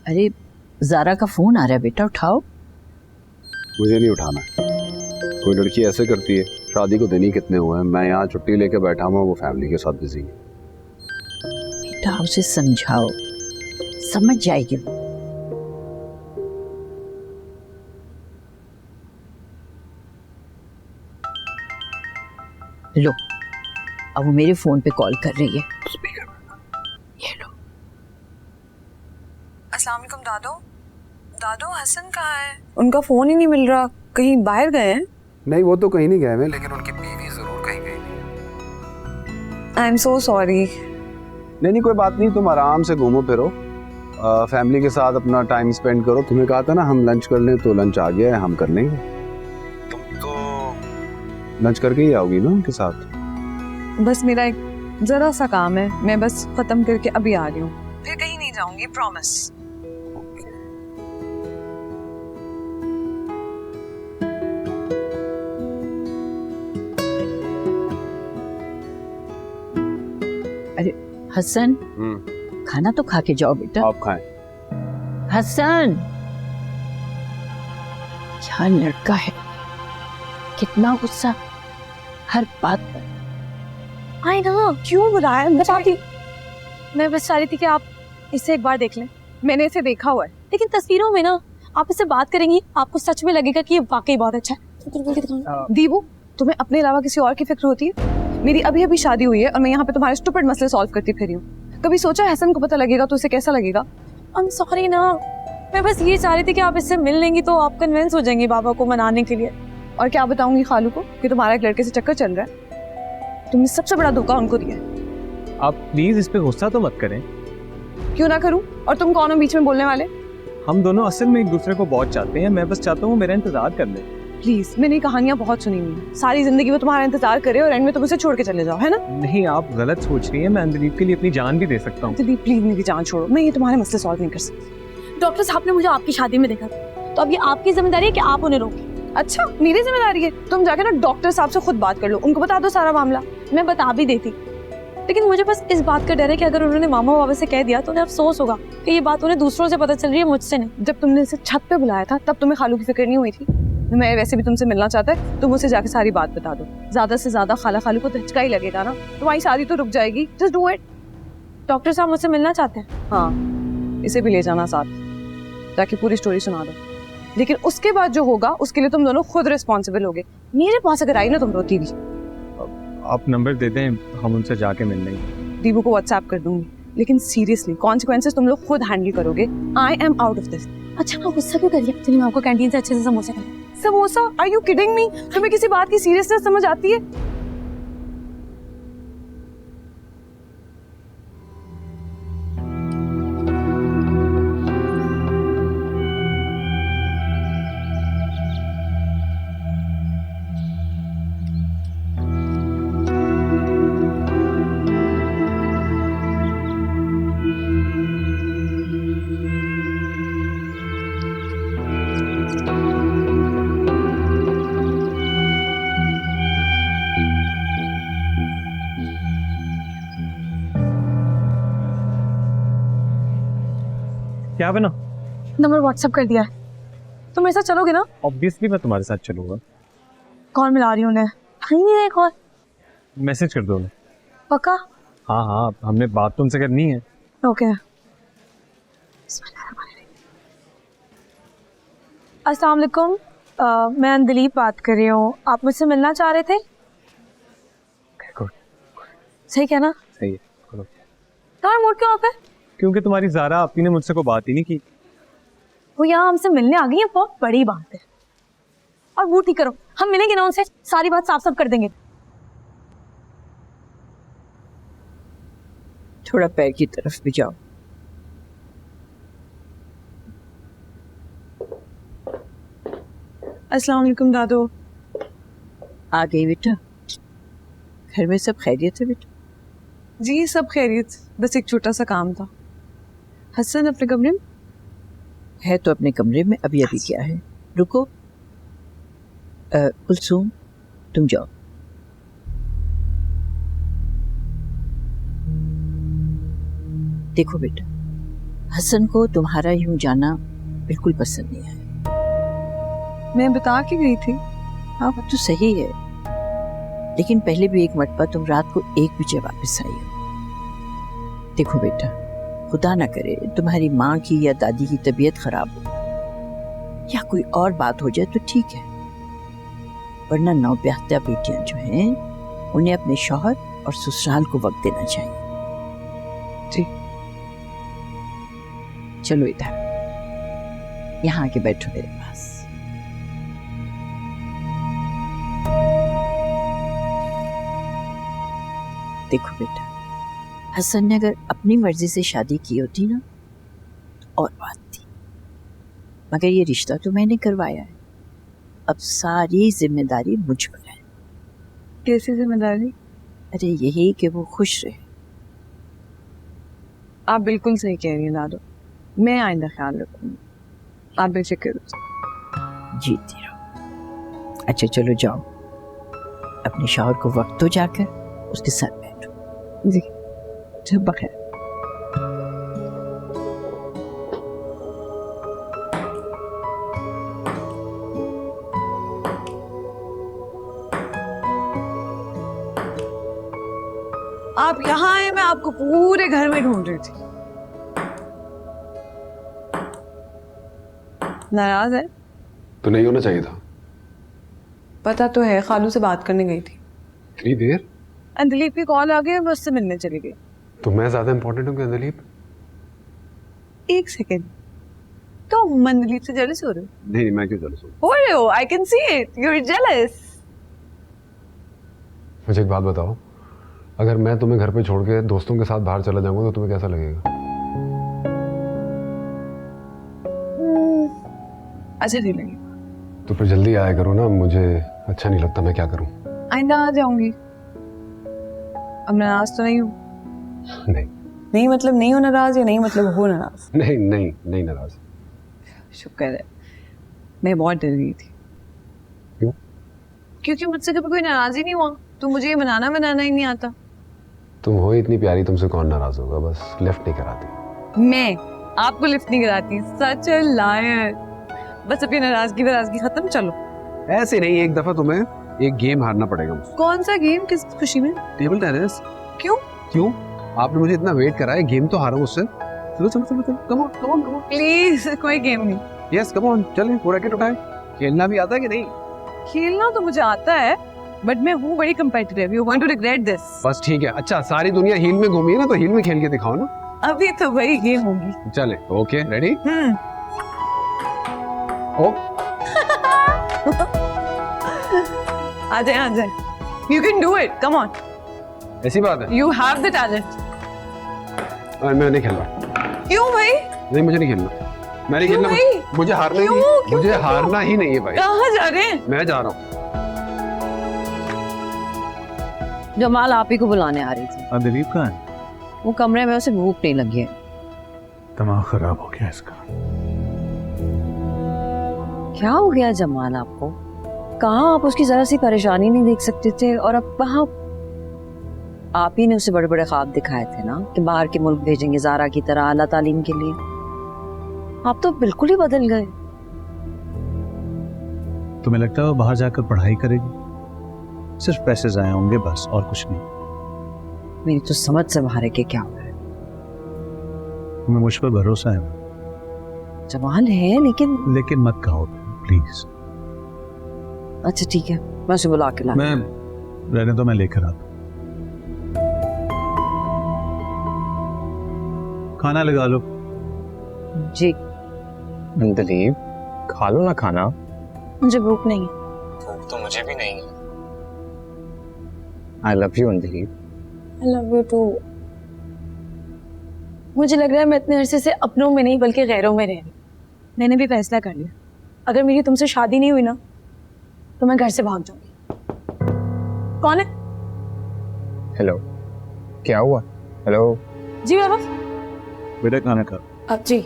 अरे ज़ारा का फोन आ रहा है बेटा, उठाओ। मुझे नहीं उठाना। कोई लड़की ऐसे करती है, शादी को दिन ही कितने हुए हैं, मैं यहाँ छुट्टी लेके बैठा हूँ, वो फैमिली के साथ बिजी है। बेटा उसे समझाओ, समझ जाएगी। लो, अब वो मेरे फोन पे कॉल कर रही है। स्पीकर पे। ये लो। अस्सलाम वालेकुम दादो। दादो हसन कहाँ है? उनका फोन ही नहीं मिल रहा, कहीं बाहर गए हैं? नहीं, वो तो कहीं नहीं गए हैं, लेकिन उनकी बीवी जरूर कहीं गई है। I am so sorry. नहीं कोई बात नहीं, तुम आराम से घूमो फिरो, फैमिली के साथ अपना टाइम स्पेंड करो। तुम्हें कहा था ना हम लंच कर लें, तो लंच आ गया है, हम कर लेंगे। तुम तो लंच करके ही आओगी ना उनके साथ? बस मेरा एक जरा सा काम है, मैं बस खत्म करके अभी आ रही हूँ, फिर कहीं नहीं जाऊंगी, प्रॉमिस। अरे हसन, खाना तो खा के जाओ बेटा। आप खाएं। हसन, क्या लड़का है, कितना गुस्सा हर बात पर। आई ना, क्यों बुलाया? मैं बस चाह रही थी कि आप इसे एक बार देख लें। मैंने इसे देखा हुआ है, लेकिन तस्वीरों में ना आप इससे बात करेंगी, आपको सच में लगेगा कि ये वाकई बहुत अच्छा है। दीबू, तुम्हें अपने अलावा किसी और की फिक्र होती है? मेरी अभी अभी शादी हुई है और मैं यहाँ पे तुम्हारे स्टूपिड मसले सॉल्व करती फिर हूँ। कभी सोचा हसन को पता लगेगा तो उसे कैसा लगेगा? आई एम सॉरी ना, मैं बस ये चाह रही थी कि आप इससे मिल लेंगी तो आप कन्विंस हो जाएंगी बाबा को मनाने के लिए। और क्या बताऊंगी खालू को कि तुम्हारा एक लड़के से चक्कर चल रहा है? तुमने सबसे बड़ा धोखा उनको दिया है। आप प्लीज इस पे गुस्सा तो मत करें। क्यों ना करूं? और तुम कौन हो बीच में बोलने वाले? हम दोनों असल में एक दूसरे को बहुत चाहते हैं, मैं बस चाहता हूँ मेरा इंतजार कर ले। प्लीज, मैंने कहानियां बहुत सुनी हुई हैं, सारी जिंदगी वो तुम्हारा इंतजार करे और एंड में तुम उसे छोड़ के चले जाओ, है ना? नहीं, आप गलत सोच रही हैं, मैं दिलीप के लिए अपनी जान भी दे सकता हूँ। दिलीप प्लीज मेरी जान छोड़ो, मैं ये तुम्हारे मसले सॉल्व नहीं कर सकती। डॉक्टर साहब ने मुझे आपकी शादी में देखा था, तो अब ये आपकी जिम्मेदारी है कि आप उन्हें रोकें। अच्छा, मेरी जिम्मेदारी है? तुम जाके ना डॉक्टर साहब से खुद बात कर लो, उनको बता दो सारा मामला। मैं बता भी देती, लेकिन मुझे बस इस बात का डर है कि अगर उन्होंने मामा बाबा से कह दिया तो उन्हें अफसोस होगा कि ये बात उन्हें दूसरों से पता चल रही है, मुझसे नहीं। जब तुमने इसे छत पे बुलाया था तब तुम्हें खालू की फिक्र नहीं हुई थी? मैं वैसे भी तुमसे मिलना चाहता है, तुम उसे जाके सारी बात बता दो। ज्यादा से ज्यादा खाला खालू को धचका ही लगेगा ना, तुम्हारी शादी तो रुक जाएगी। Just do it. डॉक्टर साहब मुझसे मिलना चाहते हैं? हाँ, इसे भी ले जाना साथ, जाके पूरी स्टोरी सुना दो। लेकिन उसके बाद जो होगा उसके लिए तुम दोनों खुद रिस्पॉन्सिबल होगे। मेरे पास अगर आई ना तुम रोती भी। आप नंबर दे दें, हम उनसे जाके मिल लेंगे। दीबू को व्हाट्सएप कर दूंगी, लेकिन सीरियसली कॉन्सिक्वेंसेस तुम लोग खुद हैंडल करोगे। I am out of this. अच्छा, आप गुस्सा क्यों करिए? चलिए मैं आपको कैंटीन से अच्छे से समोसे खिलाऊं। Samosa? Are you kidding me? तुम्हें किसी बात की सीरियसनेस समझ आती है? क्या बना? नंबर व्हाट्सएप कर दिया है। तुम मेरे साथ चलोगे ना? ऑब्वियसली मैं तुम्हारे साथ चलूंगा। कॉल मिला रही हूँ उन्हें। नहीं नहीं, कॉल। मैसेज कर दो उन्हें। पक्का? हाँ हाँ, हमने बात तुमसे करनी है। ओके। अस्सलाम वालेकुम, मैं दिलीप बात कर रही हूँ। आप मुझसे मिलना चाह रहे थे? गुड। सही क्या ना? सही है, करो। तुम्हारा मूड क्यों ऑफ है? क्योंकि तुम्हारी ज़ारा आपी ने मुझसे को बात ही नहीं की। वो यहाँ हमसे मिलने आ गई है, बहुत बड़ी बात है। और वो ठीक करो, हम मिलेंगे ना उनसे, सारी बात साफ साफ कर देंगे। थोड़ा पैर की तरफ भी जाओ। अस्सलाम वालेकुम दादू। आ गई बेटा? घर में सब खैरियत है बेटा? जी सब खैरियत, बस एक छोटा सा काम था। हसन अपने कमरे में है तो अपने कमरे में, अभी अभी क्या है। रुको, कुलसूम तुम जाओ। देखो बेटा, हसन को तुम्हारा यूं जाना बिल्कुल पसंद नहीं आया। मैं बता के गई थी। हाँ वो तो सही है, लेकिन पहले भी एक मरतबा तुम रात को 1 बजे वापस आई हो। देखो बेटा, खुदा ना करे तुम्हारी माँ की या दादी की तबीयत खराब हो या कोई और बात हो जाए तो ठीक है, वरना नौब्याहता बेटियां जो हैं उन्हें अपने शौहर और ससुराल को वक्त देना चाहिए। ठीक। चलो इधर, यहाँ आके बैठो मेरे पास। देखो बेटा, हसन ने अगर अपनी मर्जी से शादी की होती ना तो और बात थी, मगर ये रिश्ता तो मैंने करवाया है, अब सारी जिम्मेदारी मुझ पर है। कैसी जिम्मेदारी? अरे यही कि वो खुश रहे। आप बिल्कुल सही कह रही हैं दादू, मैं आइंदा ख्याल रखूंगी, आप बेफिक्र रहो। जीती रहो। अच्छा चलो जाओ, अपने शौहर को वक्त तो जाकर उसके साथ बैठो। जी, जब बखैर। आप यहाँ आए, मैं आपको पूरे घर में ढूंढ रही थी। नाराज है? तो नहीं होना चाहिए था। पता तो है, खालू से बात करने गई थी। इतनी देर? अंदलीप की कॉल आ गई, मैं उससे मिलने चली गई। तो मैं ज्यादा इंपॉर्टेंट हूँ क्या अंदलीप? 1 सेकेंड, तो मंदलीप से जेलस हो रहे हो? नहीं मैं क्यों जेलस हूँ? हो रहे हो, I can see it, you are jealous. मुझे एक बात बताओ, अगर मैं तुम्हें घर पे छोड़ के दोस्तों के साथ बाहर चला जाऊंगा तो तुम्हें कैसा लगेगा? अच्छा नहीं लगेगा। तो फिर जल्दी आया करो ना, मुझे अच्छा नहीं लगता, मैं क्या करूं? आइंदा आ जाऊंगी। अब नाराज तो नहीं हूँ? नहीं नहीं मतलब नहीं हो नाराज, या नहीं मतलब हो नाराज? नहीं नहीं नहीं नाराज। शुक्र है, मैं बहुत डर गई थी। क्यों? क्योंकि मुझसे कभी कोई नाराज ही नहीं हुआ, तो मुझे ये बनाना ही नहीं आता। तुम हो इतनी प्यारी, तुमसे कौन नाराज होगा, बस लिफ्ट नहीं कराती। मैं आपको लिफ्ट नहीं कराती? सच लायर। बस अब ये नाराजगी खत्म, चलो। ऐसे नहीं, एक दफा तुम्हें एक गेम हारना पड़ेगा मुझसे। कौन सा गेम, किस खुशी में? Table tennis. क्यों? क्यों? आपने मुझे इतना वेट करा है, गेम तो हारा मुझसे। चलो चलो चलो चलो, come on come on come on. Please, कोई गेम नहीं। यस कम ऑन, चलें, वो रैकेट उठाएं। खेलना भी आता है कि नहीं? खेलना तो मुझे आता है, बट मैं हूँ बड़ी competitive, you want to regret this. बस ठीक है। अच्छा, सारी दुनिया हील में घूमी है ना, तो हील में खेल के दिखाओ ना। अभी तो वही गेम होगी। चले, ओके रेडी? ओ आ जाए, you can do it, come on, ऐसी बात है? You have the talent. मैं नहीं खेल रहा। क्यों भाई? नहीं मुझे नहीं खेलना, मैं नहीं क्यों खेलना। भाई? मुझे हारना ही क्यों? नहीं, क्यों? मुझे हारना ही नहीं है भाई। कहाँ जा रहे हैं? मैं जा रहा हूँ। जमाल आप ही को बुलाने आ रही थी। दिलीप कहाँ है? वो कमरे में, उसे भूख नहीं लगी है। दिमाग खराब हो गया इसका। क्या हो गया जमाल आपको? कहाँ आप उसकी जरा सी परेशानी नहीं देख सकते थे, और अब कहाँ आप ही ने उसे बड़े बड़े ख्वाब दिखाए थे ना कि बाहर के मुल्क भेजेंगे ज़ारा की तरह आला तालीम के लिए। आप तो बिल्कुल ही बदल गए। तुम्हें लगता है वो बाहर जाकर पढ़ाई करेगी? सिर्फ पैसे जाया होंगे बस, और कुछ नहीं। मेरी तो समझ से बाहर है कि क्या हो रहा है। तुम्हें मुझ पर भरोसा है, जमाल है लेकिन मत कहो प्लीज। अच्छा ठीक है, मैं उसे बुला के ला। मैं रहने तो मैं लेकर आता। खाना लगा लो। जी। दिलीप खा लो ना खाना। मुझे भूख नहीं है। भूख तो मुझे भी नहीं है। I love you Dilip. I love you too. मुझे लग रहा है मैं इतने अरसे से अपनों में नहीं बल्कि गैरों में रह रही। मैंने भी फैसला कर लिया, अगर मेरी तुमसे शादी नहीं हुई ना तो मैं घर से भाग जाऊंगी। कौन है? हेलो, क्या हुआ? हेलो। जी बाबा। बेटा खाना खा। अब जी।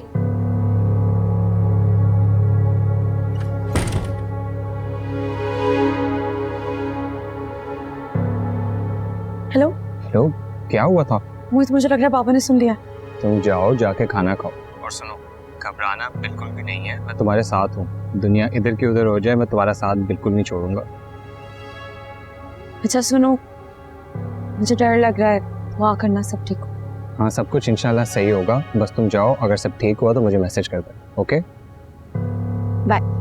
हेलो। हेलो, क्या हुआ था? मुझे लग रहा है पापा ने सुन लिया। तुम जाओ, जाके खाना खाओ और सुनो, घबराना बिल्कुल भी नहीं है, मैं तुम्हारे साथ हूँ। दुनिया इधर की उधर हो जाए, मैं तुम्हारा साथ बिल्कुल नहीं छोड़ूंगा। अच्छा सुनो, मुझे डर लग रहा है, वहाँ करना सब ठीक हो। हाँ, सब कुछ इंशाल्लाह सही होगा, बस तुम जाओ, अगर सब ठीक हुआ तो मुझे मैसेज कर दो। Okay bye.